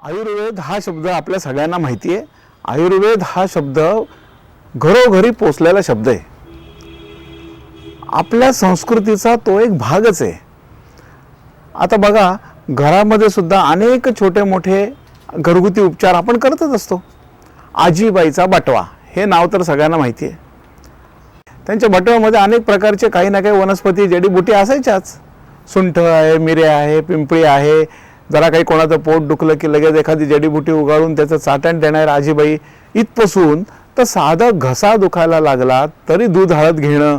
आयुर्वेद हा शब्द आपल्या सगळ्यांना माहिती आहे। आयुर्वेद हा शब्द घरोघरी पोचलेला शब्द आहे। आपल्या संस्कृतीचा तो एक भागच आहे। आता बघा, घरामध्ये सुद्धा अनेक छोटे मोठे घरगुती उपचार आपण करतच असतो। आजीबाईचा बटवा हे नाव तर सगळ्यांना माहिती आहे। त्यांच्या बटव्यामध्ये अनेक प्रकारचे काही ना काही वनस्पती जडीबुटी असायच्याच। सुंठ आहे, मिरे आहे, पिंपळी आहे। जरा काही कोणाचं पोट दुखलं की लगेच एखादी जडीबुटी उगाळून त्याचं चाटण देणार आजीबाई। इथपासून तर साधा घसा दुखायला लागला तरी दूध हळद घेणं,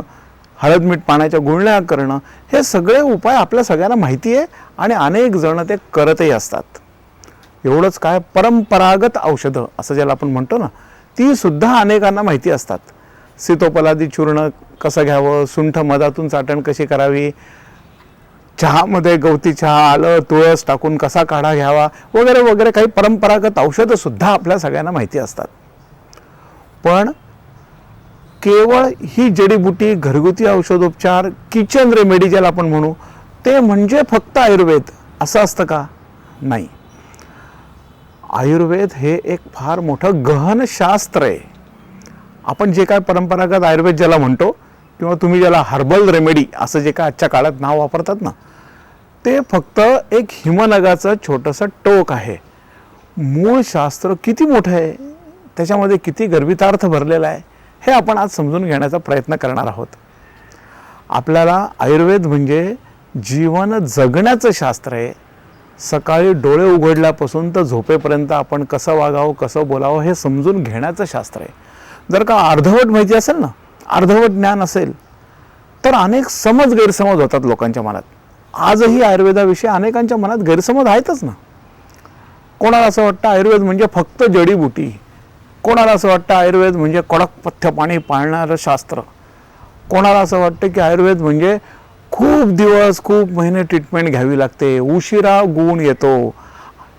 हळद मीठ पाण्याच्या गुळण्या करणं, हे सगळे उपाय आपल्या सगळ्यांना माहिती आहे आणि अनेक जण ते करतही असतात। एवढंच काय, परंपरागत औषधं असं ज्याला आपण म्हणतो ना, ती सुद्धा अनेकांना माहिती असतात। सीतोपलादी चूर्ण कसं घ्यावं, सुंठ मधातून चाटण कशी करावी, चहामध्ये गवती चहा, आलं तुळस टाकून कसा काढा घ्यावा वगैरे वगैरे काही परंपरागत औषधं सुद्धा आपल्या सगळ्यांना माहिती असतात। पण केवळ ही जडीबुटी घरगुती औषधोपचार, किचन रेमेडी ज्याला आपण म्हणू, ते म्हणजे फक्त आयुर्वेद असं असतं का? नाही। आयुर्वेद हे एक फार मोठं गहन शास्त्र आहे। आपण जे काय परंपरागत आयुर्वेद ज्याला म्हणतो किंवा तुम्ही ज्याला हर्बल रेमेडी असं जे काय आजच्या काळात नाव वापरतात ना, ते फक्त एक हिमनगाचं छोटंसं टोक आहे। मूळ शास्त्र किती मोठं आहे, त्याच्यामध्ये किती गर्भितार्थ भरलेला आहे, हे आपण आज समजून घेण्याचा प्रयत्न करणार आहोत। आपल्याला आयुर्वेद म्हणजे जीवन जगण्याचं शास्त्र आहे। सकाळी डोळे उघडल्यापासून तर झोपेपर्यंत आपण कसं वागावं, कसं बोलावं हे समजून घेण्याचं शास्त्र आहे। जर का अर्धवट माहिती असेल ना, अर्धवट ज्ञान असेल, तर अनेक गैरसमज होतात लोकांच्या मनात। आजही आयुर्वेदाविषयी अनेकांच्या मनात गैरसमज आहेतच ना। कोणाला असं वाटतं आयुर्वेद म्हणजे फक्त जडीबुटी, कोणाला असं वाटतं आयुर्वेद म्हणजे कडक पथ्य पाणी पाळणारं शास्त्र, कोणाला असं वाटतं की आयुर्वेद म्हणजे खूप दिवस खूप महिने ट्रीटमेंट घ्यावी लागते, उशिरा गुण येतो,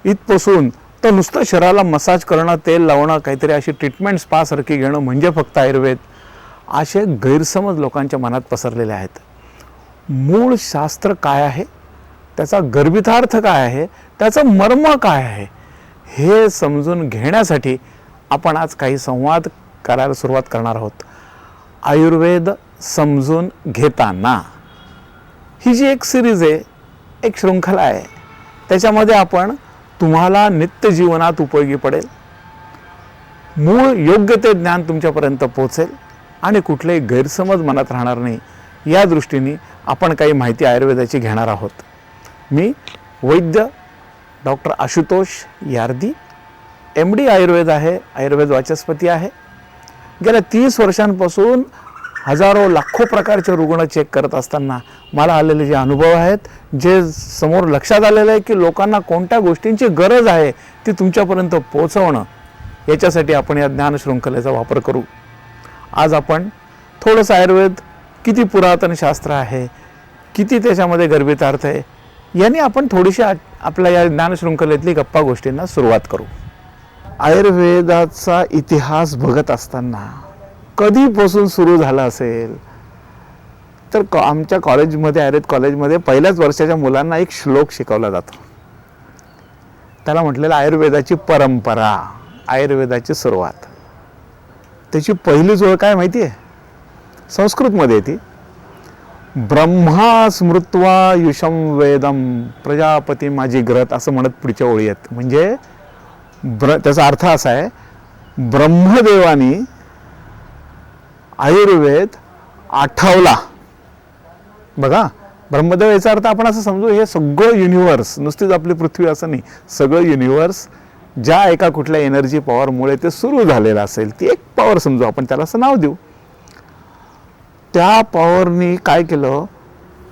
इथपासून तर नुसतं शरीराला मसाज करणं, तेल लावणं, काहीतरी अशी ट्रीटमेंट स्पा सारखी घेणं म्हणजे फक्त आयुर्वेद, असे गैरसमज लोकांच्या मनात पसरलेले आहेत। मूळ शास्त्र काय आहे, त्याचा गर्भितार्थ काय आहे, त्याचं मर्म काय आहे, हे समजून घेण्यासाठी आपण आज काही संवाद करायला सुरुवात करणार आहोत। आयुर्वेद समजून घेताना ही जी एक सिरीज आहे, एक शृंखला आहे, त्याच्यामध्ये आपण तुम्हाला नित्य जीवनात उपयोगी पडेल, मूळ योग्य ते ज्ञान तुमच्यापर्यंत पोहोचेल आणि कुठलेही गैरसमज मनात राहणार नाही, या दृष्टीने आपण काही माहिती आयुर्वेदाची घेणार आहोत। मी वैद्य डॉक्टर आशुतोष यार्दी, MD आयुर्वेद आहे, आयुर्वेद वाचस्पती आहे। गेल्या 30 वर्षांपासून हजारो लाखो प्रकारचे रुग्ण चेक करत असताना मला आलेले जे अनुभव आहेत, जे समोर लक्षात आलेलं आहे की लोकांना कोणत्या गोष्टींची गरज आहे ती तुमच्यापर्यंत पोहोचवणं, याच्यासाठी आपण या ज्ञान शृंखलेचा वापर करू। आज आपण थोडंसं आयुर्वेद किती पुरातन शास्त्र आहे, किती त्याच्यामध्ये गर्भितार्थ आहे, यांनी आपण थोडीशी आपल्या या ज्ञान शृंखलेतली गप्पा गोष्टींना सुरुवात करू। आयुर्वेदाचा इतिहास बघत असताना कधीपासून सुरू झाला असेल तर आमच्या कॉलेजमध्ये, आयुर्वेद कॉलेजमध्ये पहिल्याच वर्षाच्या मुलांना एक श्लोक शिकवला जातो। त्याला म्हटलेलं आयुर्वेदाची परंपरा, आयुर्वेदाची सुरुवात। त्याची पहिली जोड काय माहिती आहे? संस्कृतमध्ये ती ब्रह्मा स्मृत्वा युषम वेदम प्रजापती माझी ग्रत असं म्हणत पुढच्या ओळी आहेत। म्हणजे त्याचा अर्थ असा आहे, ब्रह्मदेवानी आयुर्वेद आठवला। बघा, ब्रह्मदेव याचा अर्थ आपण असं समजू, हे सगळं युनिव्हर्स, नुसतीच आपली पृथ्वी असं नाही, सगळं युनिव्हर्स ज्या एका कुठल्या एनर्जी पॉवरमुळे ते सुरू झालेलं असेल, ती एक पॉवर समजू आपण, त्याला असं नाव देऊ। त्या पॉवरनी काय केलं?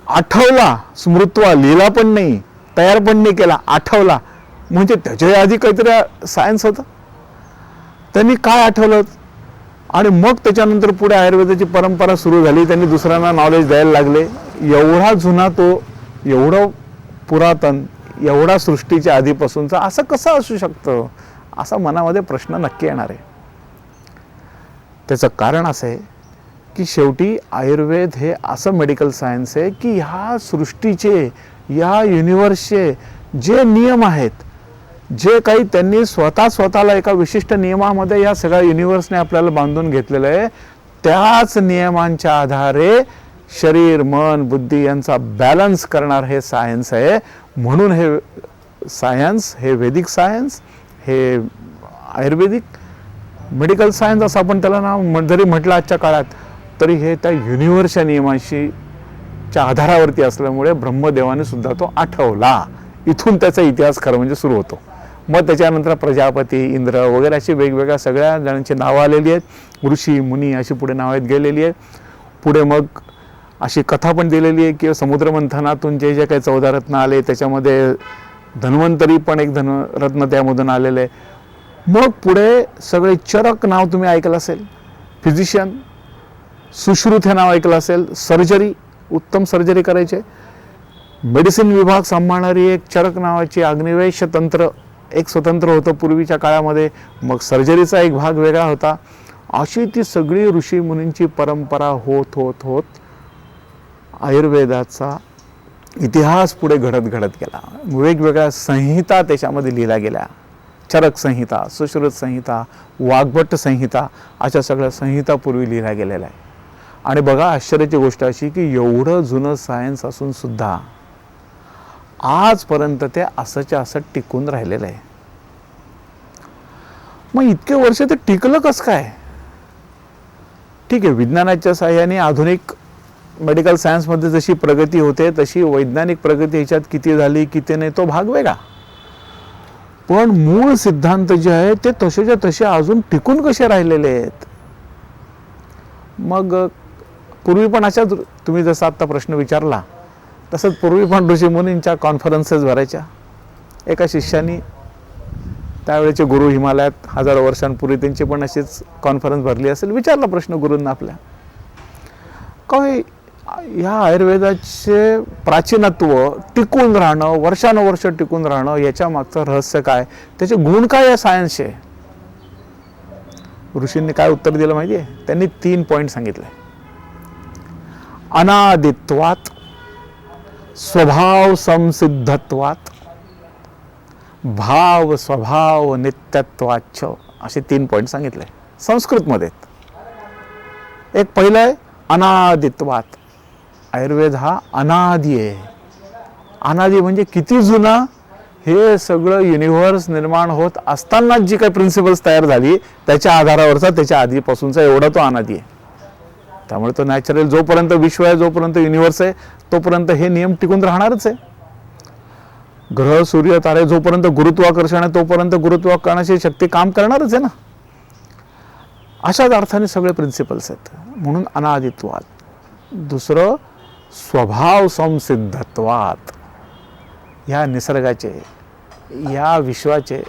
आठवला, स्मृत्वा, लिहिला पण नाही, तयार पण नाही केला, आठवला। म्हणजे त्याच्या आधी काहीतरी सायन्स होतं, त्यांनी काय आठवलं आणि मग त्याच्यानंतर पुढे आयुर्वेदाची परंपरा सुरू झाली, त्यांनी दुसऱ्यांना नॉलेज द्यायला लागले। एवढा जुना तो, एवढं पुरातन, एवढा सृष्टीच्या आधीपासूनचा असं कसं असू शकतं, असा मनामध्ये प्रश्न नक्की येणार आहे। त्याचं कारण असं आहे की शेवटी आयुर्वेद हे असं मेडिकल सायन्स आहे की ह्या सृष्टीचे, या युनिव्हर्सचे जे नियम आहेत, जे काही त्यांनी स्वतःला एका विशिष्ट नियमामध्ये या सगळ्या युनिव्हर्सने आपल्याला बांधून घेतलेलं आहे, त्याच नियमांच्या आधारे शरीर, मन, बुद्धी यांचा बॅलन्स करणार हे सायन्स आहे. म्हणून हे सायन्स, हे वैदिक सायन्स, हे आयुर्वेदिक मेडिकल सायन्स असं आपण त्याला नाव जरी म्हटलं आजच्या काळात, तरी हे त्या युनिव्हर्सच्या नियमांशी च्या आधारावरती असल्यामुळे ब्रह्मदेवाने सुद्धा तो आठवला. इथून त्याचा इतिहास खरं म्हणजे सुरू होतो. मग त्याच्यानंतर प्रजापती, इंद्र वगैरे अशी वेगवेगळ्या सगळ्या जणांची नावं आलेली आहेत. ऋषी, मुनी अशी पुढे नावं आहेत गेलेली आहेत. पुढे मग अशी कथा पण दिलेली आहे की समुद्रमंथनातून जे जे काही 14 रत्न आले, त्याच्यामध्ये धन्वंतरी पण एक रत्न त्यामधून आलेलं आहे. मग पुढे सगळे चरक नाव तुम्ही ऐकलं असेल, फिजिशियन, सुश्रुत हे नाव ऐकलं असेल, सर्जरी, उत्तम सर्जरी करायचे, मेडिसिन विभाग सांभाळणारी एक चरक नावाची अग्निवेश तंत्र एक स्वतंत्र होतं पूर्वीच्या काळामध्ये. मग सर्जरीचा एक भाग वेगळा होता. अशी ती सगळी ऋषी मुनींची परंपरा होत होत होत आयुर्वेदाचा इतिहास पुढे घडत गेला. वेगवेगळ्या संहिता त्याच्यामध्ये लिहिल्या गेल्या. चरक संहिता, सुश्रुत संहिता, वाग्भट संहिता अशा सगळ्या संहिता पूर्वी लिहिल्या गेलेल्या आहे. आणि बघा, आश्चर्याची गोष्ट अशी की एवढं जुनं सायन्स असून सुद्धा आजपर्यंत ते असंच्या असं टिकून राहिलेलं आहे. मग इतके वर्ष ते टिकलं कसं काय? ठीक आहे, विज्ञानाच्या साहाय्याने आधुनिक मेडिकल सायन्समध्ये जशी प्रगती होते तशी वैज्ञानिक प्रगती ह्याच्यात किती झाली किती नाही तो भाग वेगळा. पण मूळ सिद्धांत जे आहे ते तसेच्या तसे अजून टिकून कसे राहिलेले आहेत? मग पूर्वी पण अशाच, तुम्ही जसा आत्ता प्रश्न विचारला तसंच पूर्वी पण ऋषीमुनींच्या कॉन्फरन्सेस भरायच्या. एका शिष्यानी त्यावेळेचे गुरु हिमालयात हजारो वर्षांपूर्वी त्यांची पण अशीच कॉन्फरन्स भरली असेल. विचारला प्रश्न गुरूंना आपल्या, काय ह्या आयुर्वेदाचे प्राचीनत्व, टिकून राहणं, वर्षानुवर्ष टिकून राहणं, याच्या मागचं रहस्य काय, त्याचे गुण काय या सायन्सचे? ऋषींनी काय उत्तर दिलं माहिती आहे? त्यांनी 3 पॉईंट सांगितले. अनादित्वात, स्वभाव संसिद्धत्वात, भाव स्वभाव नित्यत्वाच्च, असे 3 पॉईंट सांगितले संस्कृतमध्ये. एक पहिलं आहे अनादित्वात. आयुर्वेद हा अनादी आहे. अनादी म्हणजे किती जुना? हे सगळं युनिव्हर्स निर्माण होत असतानाच जी काही प्रिन्सिपल्स तयार झाली त्याच्या आधारावरचा, त्याच्या आधीपासूनचा एवढा तो अनादी आहे. त्यामुळे तो नॅचरल, जोपर्यंत विश्व आहे, जोपर्यंत युनिव्हर्स आहे, तोपर्यंत हे नियम टिकून राहणारच आहे. ग्रह, सूर्य, तारे, जोपर्यंत गुरुत्वाकर्षण आहे तोपर्यंत गुरुत्वाकर्षणाची शक्ती काम करणारच आहे ना. अशाच अर्थाने सगळे प्रिन्सिपल्स आहेत. म्हणून अनादित्वात. दुसरं स्वभाव संसिद्धत्वात. ह्या निसर्गाचे, या विश्वाचे,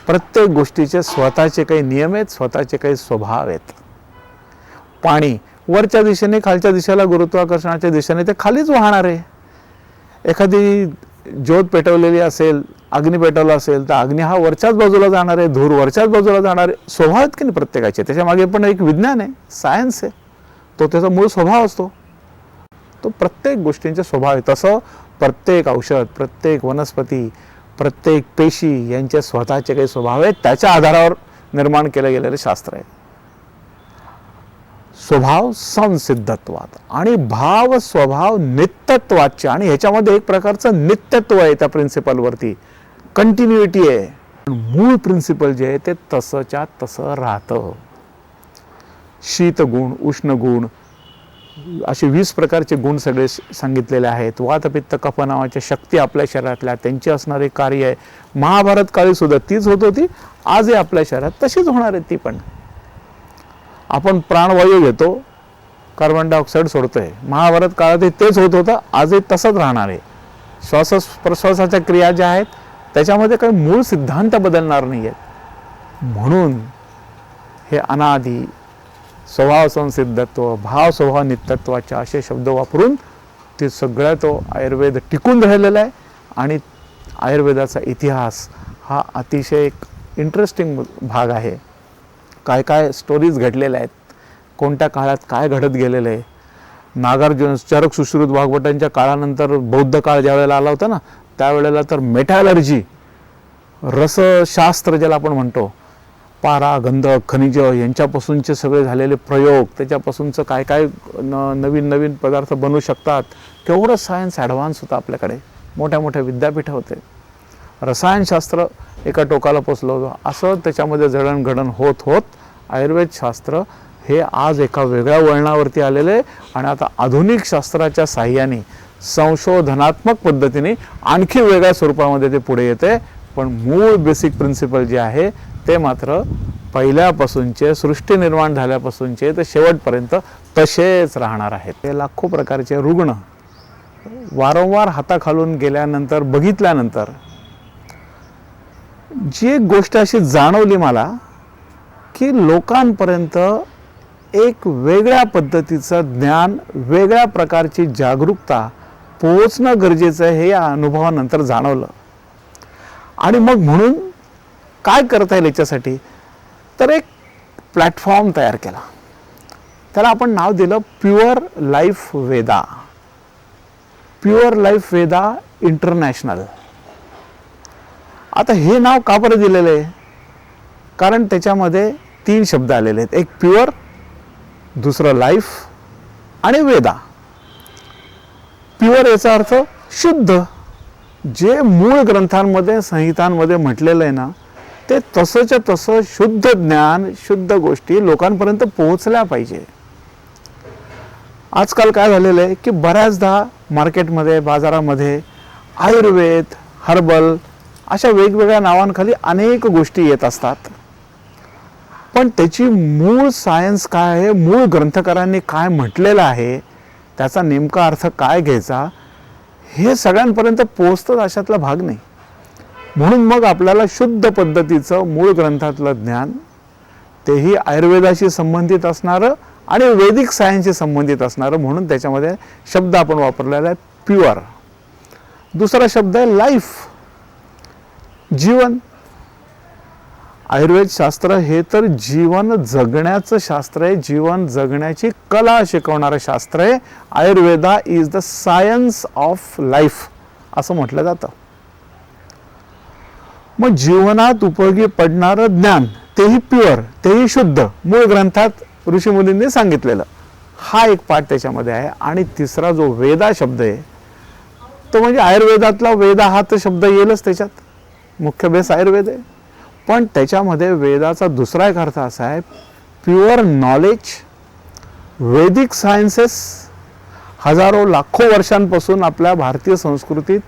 प्रत्येक गोष्टीचे स्वतःचे काही नियम आहेत, स्वतःचे काही स्वभाव आहेत. पाणी वरच्या दिशेने, खालच्या दिशेला, गुरुत्वाकर्षणाच्या दिशेने ते खालीच वाहणार आहे. एखादी ज्योत पेटवलेली असेल, अग्नी पेटवला असेल तर अग्नी हा वरच्याच बाजूला जाणार आहे, धूर वरच्याच बाजूला जाणार आहे. स्वभाव आहेत की नाही प्रत्येकाचे? त्याच्या मागे पण एक विज्ञान आहे, सायन्स आहे. तो त्याचा मूळ स्वभाव असतो. तो प्रत्येक गोष्टींचे स्वभाव आहे. तसं प्रत्येक औषध, प्रत्येक वनस्पती, प्रत्येक पेशी यांचे स्वतःचे काही स्वभाव आहेत. त्याच्या आधारावर निर्माण केलं गेलेलं शास्त्र आहे. स्वभाव संसिद्धत्वात आणि भाव स्वभाव नित्यत्वाचे. आणि ह्याच्यामध्ये एक प्रकारचं नित्यत्व आहे. त्या प्रिन्सिपलवरती कंटिन्युइटी आहे. मूळ प्रिन्सिपल जे आहे ते तसंच्या तसं राहतं. शीत गुण, उष्ण गुण असे 20 प्रकारचे गुण सगळे सांगितलेले आहेत. वात, पित्त, कफ नावाच्या शक्ती आपल्या शरीरातल्या, त्यांची असणारे कार्य आहे. महाभारत काळी सुद्धा तीच होत होती, आजही आपल्या शरीरात तशीच होणार आहे ती पण. आपण प्राणवायू घेतो, कार्बन डायऑक्साईड सोडतोय. महाभारत काळातही तेच होत होतं, आजही तसंच राहणार आहे. श्वास प्रश्वासाच्या क्रिया ज्या आहेत त्याच्यामध्ये काही मूळ सिद्धांत बदलणार नाही आहेत. म्हणून हे अनादी, स्वभाव संसिद्धत्व, भाव स्वभाव नित्यत्वाचे असे शब्द वापरून ते सगळं तो आयुर्वेद टिकून राहिलेला आहे. आणि आयुर्वेदाचा इतिहास हा अतिशय एक इंटरेस्टिंग भाग आहे. काय काय स्टोरीज घडलेल्या आहेत, कोणत्या काळात काय घडत गेलेलं आहे. नागार्जुन, चरक, सुश्रुत, वाग्भटांच्या काळानंतर बौद्ध काळ ज्या वेळेला आला होता ना, त्यावेळेला तर मेटॅलर्जी रसशास्त्र ज्याला आपण म्हणतो, पारा, गंधक, खनिज यांच्यापासूनचे सगळे झालेले प्रयोग, त्याच्यापासूनचं काय काय नवीन नवीन पदार्थ बनवू शकतात, केवढं सायन्स ॲडव्हान्स होतं आपल्याकडे, मोठ्या मोठ्या विद्यापीठं होते. रसायनशास्त्र एका टोकाला पोचलं होतं. असं त्याच्यामध्ये जडणघडण होत होत आयुर्वेदशास्त्र हे आज एका वेगळ्या वळणावरती आलेले आणि आता आधुनिक शास्त्राच्या साहाय्याने संशोधनात्मक पद्धतीने आणखी वेगळ्या स्वरूपामध्ये ते पुढे येते. पण मूळ बेसिक प्रिन्सिपल जे आहे ते मात्र पहिल्यापासूनचे, सृष्टी निर्माण झाल्यापासूनचे ते शेवटपर्यंत तसेच राहणार आहेत. ते लाखो प्रकारचे रुग्ण वारंवार हाताखालून गेल्यानंतर, बघितल्यानंतर जी एक गोष्ट अशी जाणवली मला की लोकांपर्यंत एक वेगळ्या पद्धतीचं ज्ञान, वेगळ्या प्रकारची जागरूकता पोहोचणं गरजेचं आहे, हे या अनुभवानंतर जाणवलं. आणि मग म्हणून काय करता येईल याच्यासाठी, तर एक प्लॅटफॉर्म तयार केला. त्याला आपण नाव दिलं pure life Veda. Pure life Veda international. आता हे नाव का बरं दिलेलं आहे, कारण त्याच्यामध्ये 3 शब्द आलेले आहेत. एक प्युअर, दुसरं लाईफ आणि वेदा. प्युअर याचा अर्थ शुद्ध. जे मूळ ग्रंथांमध्ये, संहितांमध्ये म्हटलेलं आहे ना, ते तसंच्या तसं शुद्ध ज्ञान, शुद्ध गोष्टी लोकांपर्यंत पोहोचल्या पाहिजे. आजकाल काय झालेलं आहे की बऱ्याचदा मार्केटमध्ये, बाजारामध्ये आयुर्वेद, हर्बल अशा वेगवेगळ्या नावांखाली अनेक गोष्टी येत असतात. पण त्याची मूळ सायन्स काय आहे, मूळ ग्रंथकारांनी काय म्हटलेलं आहे, त्याचा नेमका अर्थ काय घ्यायचा, हे सगळ्यांपर्यंत पोहोचतं अशातला भाग नाही. म्हणून मग आपल्याला शुद्ध पद्धतीचं मूळ ग्रंथातलं ज्ञान, तेही आयुर्वेदाशी संबंधित असणारं आणि वैदिक सायन्सशी संबंधित असणारं, म्हणून त्याच्यामध्ये शब्द आपण वापरलेला आहे प्युअर. दुसरा शब्द आहे लाईफ, जीवन. आयुर्वेदशास्त्र हे तर जीवन जगण्याचं शास्त्र आहे, जीवन जगण्याची कला शिकवणारं शास्त्र आहे. Ayurveda is the science of life असं म्हटलं जातं. मग जीवनात उपयोगी पडणारं ज्ञान, तेही प्युअर, तेही शुद्ध, मूळ ग्रंथात ऋषीमुनींनी सांगितलेलं, हा एक पाठ त्याच्यामध्ये आहे. आणि तिसरा जो वेदा शब्द आहे तो म्हणजे आयुर्वेदातला वेदा हा तर शब्द येईलच, त्याच्यात मुख्य बेस आयुर्वेद आहे. पण त्याच्यामध्ये वेदाचा दुसरा एक अर्थ असा आहे प्युअर नॉलेज. वैदिक सायन्सेस हजारो लाखो वर्षांपासून आपल्या भारतीय संस्कृतीत,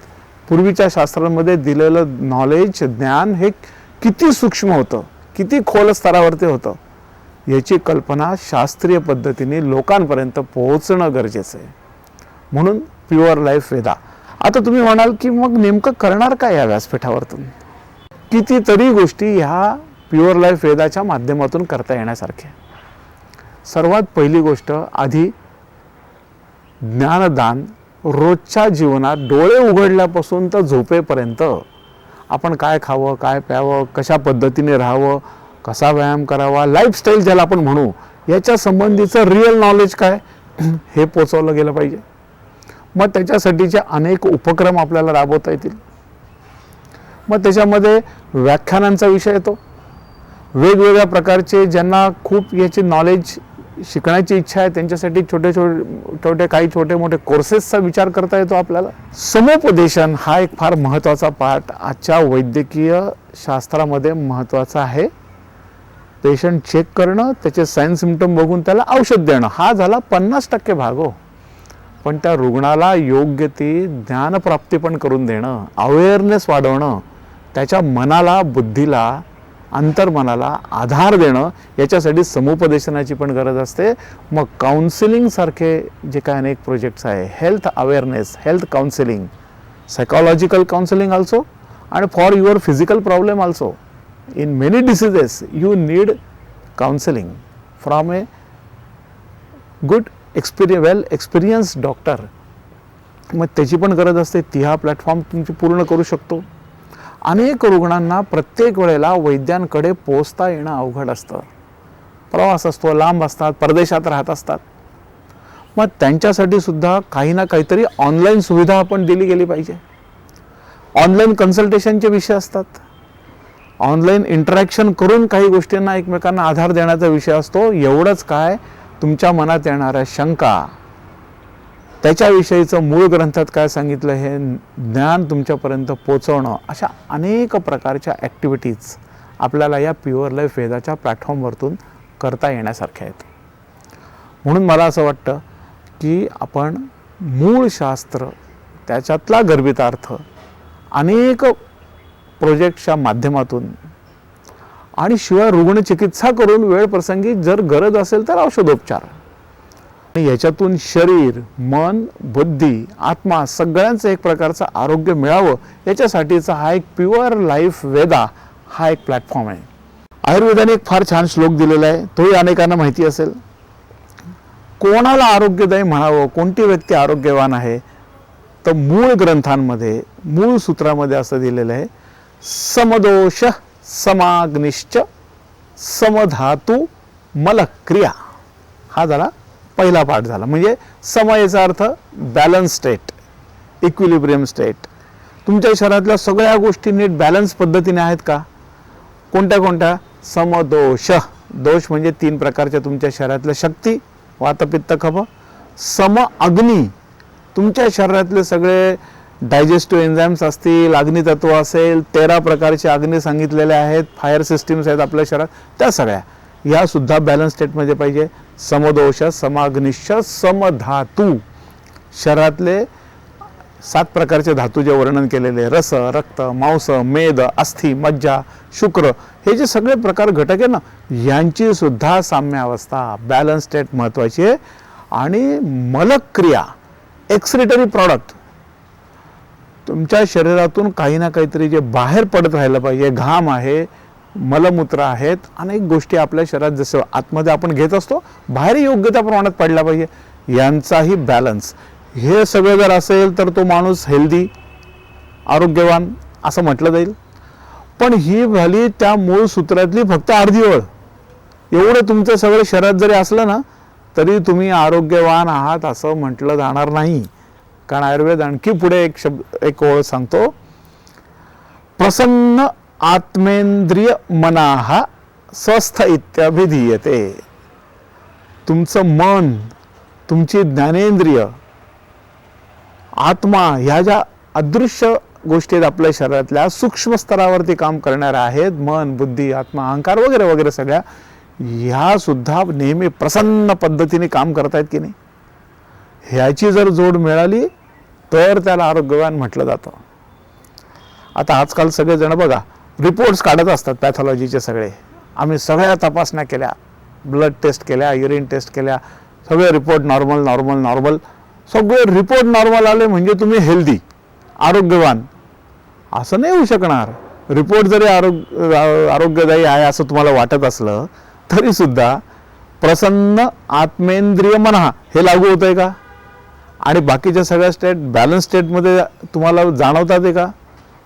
पूर्वीच्या शास्त्रांमध्ये दिलेलं नॉलेज, ज्ञान हे किती सूक्ष्म होतं, किती खोल स्तरावरती होतं, याची कल्पना शास्त्रीय पद्धतीने लोकांपर्यंत पोहोचणं गरजेचं आहे. म्हणून प्युअर लाईफ वेदा. आता तुम्ही म्हणाल की मग नेमकं करणार काय या व्यासपीठावरतून? कितीतरी गोष्टी ह्या प्युअर लाईफ वेदाच्या माध्यमातून करता येण्यासारख्या. सर्वात पहिली गोष्ट, आधी ज्ञानदान. रोजच्या जीवनात डोळे उघडल्यापासून तर झोपेपर्यंत आपण काय खावं, काय प्यावं, कशा पद्धतीने राहावं, कसा व्यायाम करावा, लाईफस्टाईल ज्याला आपण म्हणू, याच्या संबंधीचं रिअल नॉलेज काय हे पोचवलं गेलं पाहिजे. मग त्याच्यासाठीचे अनेक उपक्रम आपल्याला राबवता येतील. मग त्याच्यामध्ये व्याख्यानांचा विषय येतो. वेगवेगळ्या प्रकारचे ज्यांना खूप याची नॉलेज शिकण्याची इच्छा आहे त्यांच्यासाठी काही छोटे मोठे कोर्सेसचा विचार करता येतो आपल्याला. समुपदेशन हा एक फार महत्त्वाचा पाठ आजच्या वैद्यकीय शास्त्रामध्ये महत्त्वाचा आहे. पेशंट चेक करणं, त्याचे साईन सिम्पटम बघून त्याला औषध देणं, हा झाला 50% भाग हो. पण त्या रुग्णाला योग्य ती ज्ञानप्राप्ती पण करून देणं, अवेअरनेस वाढवणं, त्याच्या मनाला, बुद्धीला, अंतर्मनाला आधार देणं, याच्यासाठी समुपदेशनाची पण गरज असते. मग काउन्सिलिंग सारखे जे काय अनेक प्रोजेक्ट्स आहे, health awareness, health counselling, psychological counselling also, and for your physical problem also. In many diseases you need counseling from a good well experienced doctor. मग त्याची पण गरज असते, ती हा प्लॅटफॉर्म तुमची पूर्ण करू शकतो. अनेक रुग्णांना प्रत्येक वेळेला वैद्यांकडे पोहोचता येणं अवघड असतं, प्रवास असतो, लांब असतात, परदेशात राहत असतात. मग त्यांच्यासाठी सुद्धा काही ना काहीतरी ऑनलाईन सुविधा आपण दिली गेली पाहिजे. ऑनलाईन कन्सल्टेशनचे विषय असतात, ऑनलाईन इंटरॅक्शन करून काही गोष्टींना एकमेकांना आधार देण्याचा विषय असतो. एवढंच काय, तुमच्या मनात येणाऱ्या शंका, त्याच्याविषयीचं मूळ ग्रंथात काय सांगितलं हे ज्ञान तुमच्यापर्यंत पोचवणं, अशा अनेक प्रकारच्या ॲक्टिव्हिटीज आपल्याला या प्युअर लाईफ वेदाच्या प्लॅटफॉर्मवरतून करता येण्यासारख्या आहेत. म्हणून मला असं वाटतं की आपण मूळ शास्त्र, त्याच्यातला गर्भितार्थ अनेक प्रोजेक्टच्या माध्यमातून आणि शिवाय रुग्णचिकित्सा करून वेळप्रसंगी जर गरज असेल तर औषधोपचार, याच्यातून शरीर, मन, बुद्धी, आत्मा सगळ्यांचं एक प्रकारचं आरोग्य मिळावं, याच्यासाठीचा हा एक प्युअर लाईफ वेदा हा एक प्लॅटफॉर्म आहे. आयुर्वेदाने एक फार छान श्लोक दिलेला आहे, तोही अनेकांना माहिती असेल. कोणाला आरोग्यदायी म्हणावं, कोणती व्यक्ती आरोग्यवान आहे, तर मूळ ग्रंथांमध्ये, मूळ सूत्रामध्ये असं दिलेलं आहे, समदोष समाग्निश्च समधातू मलक्रिया. हा झाला पहिला पाठ झाला. म्हणजे सम याचा अर्थ बॅलन्स स्टेट, इक्विलिब्रियम स्टेट. तुमच्या शरीरातल्या सगळ्या गोष्टी नीट बॅलन्स पद्धतीने आहेत का? कोणत्या कोणत्या? समदोष. दोष म्हणजे 3 प्रकारच्या तुमच्या शरीरातल्या शक्ती, वात, पित्त, कफ. सम अग्नी, तुमच्या शरीरातले सगळे डायजेस्टिव्ह एन्झाईम्स असतील, अग्नितत्व असेल, 13 प्रकारचे अग्नी सांगितलेले आहेत, फायर सिस्टीम्स आहेत आपल्या शरीरात, त्या सगळ्या या सुद्धा बॅलन्स स्टेटमध्ये पाहिजे. समदोष समाग्निश्च समधातू, शरीरातले 7 प्रकारचे धातू जे वर्णन केलेले, रस, रक्त, मांस, मेद, अस्थि, मज्जा, शुक्र, हे जे सगळे प्रकार घटक आहे ना, यांची सुद्धा साम्यावस्था, बॅलन्स स्टेट महत्त्वाची आहे. आणि मलक्रिया, एक्सक्रिटरी प्रॉडक्ट, तुमच्या शरीरातून काही ना काहीतरी जे बाहेर पडत राहिलं पाहिजे, घाम आहे, मलमूत्र आहेत, अनेक गोष्टी आपल्या शरीरात जसं आतमध्ये आपण घेत असतो, बाहेर योग्य त्या प्रमाणात पडला पाहिजे, यांचाही बॅलन्स. हे सगळं जर असेल तर तो माणूस हेल्दी, आरोग्यवान असं म्हटलं जाईल. पण ही झाली त्या मूळ सूत्रातली फक्त अर्धी ओळ. एवढं तुमचं सगळं शरीरात जरी असलं ना, तरी तुम्ही आरोग्यवान आहात असं म्हटलं जाणार नाही. कारण आयुर्वेद आणखी पुढे एक ओळ सांगतो, प्रसन्न आत्मेंद्रिय मनाः स्वस्थ इत्याभिधीयते. तुमचं मन, तुमची ज्ञानेंद्रिय, आत्मा, ह्या ज्या अदृश्य गोष्टी आहेत आपल्या शरीरातल्या, सूक्ष्म स्तरावरती काम करणाऱ्या आहेत, मन, बुद्धी, आत्मा, अहंकार वगैरे वगैरे सगळ्या, ह्या सुद्धा नेहमी प्रसन्न पद्धतीने काम करतायत की नाही, ह्याची जर जोड मिळाली तर त्याला आरोग्यवान म्हटलं जातं. आता आजकाल सगळेजण बघा रिपोर्ट्स काढत असतात पॅथॉलॉजीचे सगळे. आम्ही सगळ्या तपासण्या केल्या, ब्लड टेस्ट केल्या, युरिन टेस्ट केल्या, सगळे रिपोर्ट नॉर्मल नॉर्मल नॉर्मल, सगळे रिपोर्ट नॉर्मल आले म्हणजे तुम्ही हेल्दी, आरोग्यवान. असं नाही होऊ शकणार. रिपोर्ट जरी आरोग्यदायी आहे असं तुम्हाला वाटत असलं तरी सुद्धा प्रसन्न आत्मेंद्रिय मनः हे लागू होत आहे का? आणि बाकीच्या सगळ्या स्टेट बॅलन्स स्टेटमध्ये तुम्हाला जाणवतात आहे का?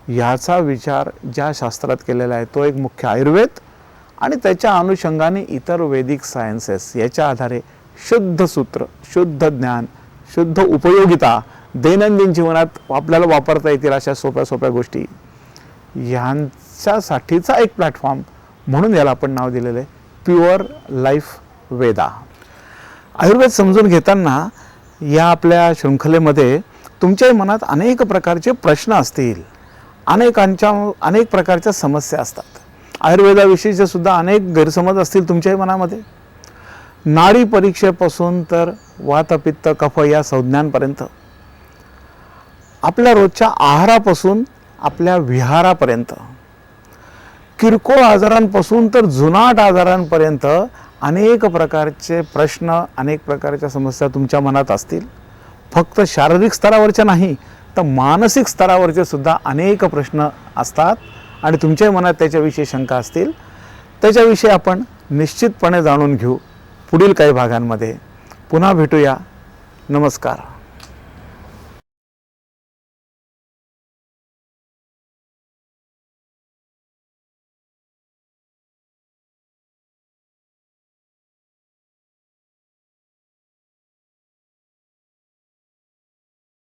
याचा विचार ज्या शास्त्रात केलेला आहे तो एक मुख्य आयुर्वेद आणि त्याच्या अनुषंगाने इतर वैदिक सायन्सेस, याच्या आधारे शुद्ध सूत्र, शुद्ध ज्ञान, शुद्ध उपयोगिता, दैनंदिन जीवनात आपल्याला वापरता येतील अशा सोप्या सोप्या गोष्टी, ह्यांच्यासाठीचा एक प्लॅटफॉर्म म्हणून याला आपण नाव दिलेलं आहे प्युअर लाईफ वेदा. आयुर्वेद समजून घेताना या आपल्या शृंखलेमध्ये तुमच्या मनात अनेक प्रकारचे प्रश्न असतील, अनेक प्रकारच्या समस्या असतात. आयुर्वेदाविषयीचे सुद्धा अनेक गैरसमज असतील तुमच्याही मनामध्ये. नाडी परीक्षेपासून तर वात, पित्त, कफ या संज्ञांपर्यंत, आपल्या रोजच्या आहारापासून आपल्या विहारापर्यंत, किरकोळ आजारांपासून तर जुनाट आजारांपर्यंत अनेक प्रकारचे प्रश्न, अनेक प्रकारच्या समस्या तुमच्या मनात असतील. फक्त शारीरिक स्तरावरच्या नाही तर मानसिक स्तरावरचे सुद्धा अनेक प्रश्न असतात आणि तुमच्या मनात त्याच्याविषयी शंका असतील. त्याच्याविषयी आपण निश्चितपणे जाणून घेऊ पुढील काही भागांमध्ये. पुन्हा भेटूया. नमस्कार.